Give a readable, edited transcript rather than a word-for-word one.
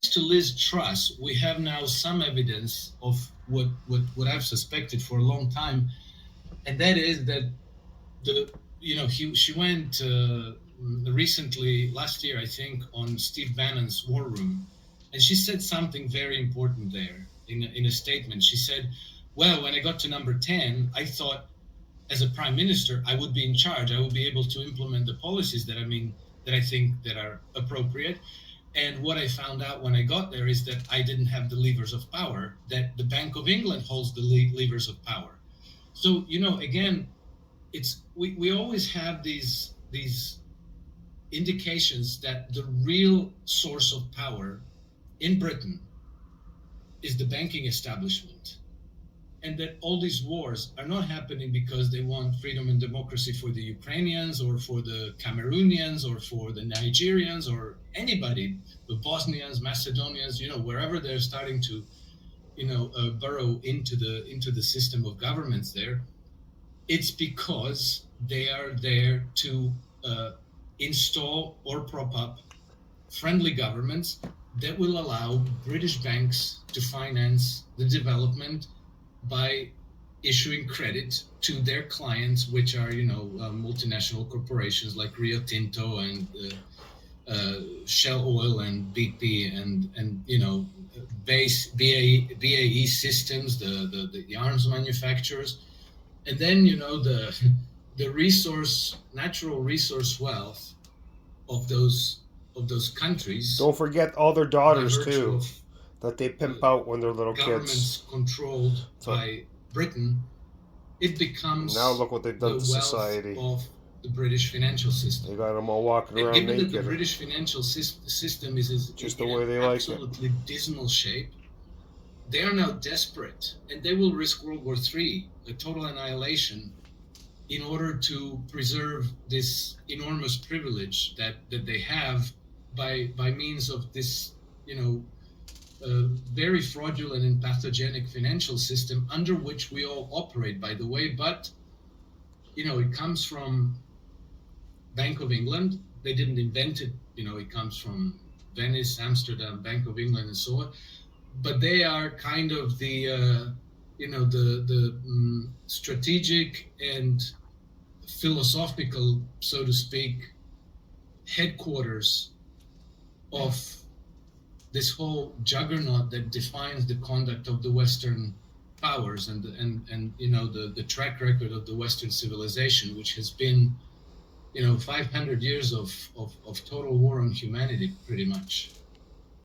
to Liz Truss, we have now some evidence of what I've suspected for a long time, and that is that the she went recently last year, I think, on Steve Bannon's War Room, and she said something very important there in a statement. She said, "Well, when I got to number 10, I thought as a prime minister I would be in charge. I would be able to implement the policies that I think that are appropriate." And what I found out when I got there is that I didn't have the levers of power, that the Bank of England holds the levers of power. So, again, we always have these indications that the real source of power in Britain is the banking establishment, and that all these wars are not happening because they want freedom and democracy for the Ukrainians or for the Cameroonians or for the Nigerians or anybody, the Bosnians, Macedonians, wherever they're starting to burrow into the system of governments there. It's because they are there to install or prop up friendly governments that will allow British banks to finance the development by issuing credit to their clients, which are multinational corporations like Rio Tinto and Shell Oil and BP and base BAE Systems, the arms manufacturers, and then the natural resource wealth of those countries, Don't forget all their by daughters virtue too, of that they uh, pimp out when they're little kids. governments controlled So by Britain, it now becomes look what they've done the to wealth society. of the British financial They system. got them all walking And around given that the naked, British financial system is just the in way an they like it. absolutely dismal shape, they are now desperate, and they will risk World War III, a total annihilation, in order to preserve this enormous privilege that they have by means of this, very fraudulent and pathogenic financial system under which we all operate, by the way. But it comes from Bank of England. They didn't invent it. It comes from Venice, Amsterdam, Bank of England, and so on. But they are kind of the strategic and philosophical, so to speak, headquarters of this whole juggernaut that defines the conduct of the Western powers and the track record of the Western civilization, which has been 500 years of total war on humanity, pretty much.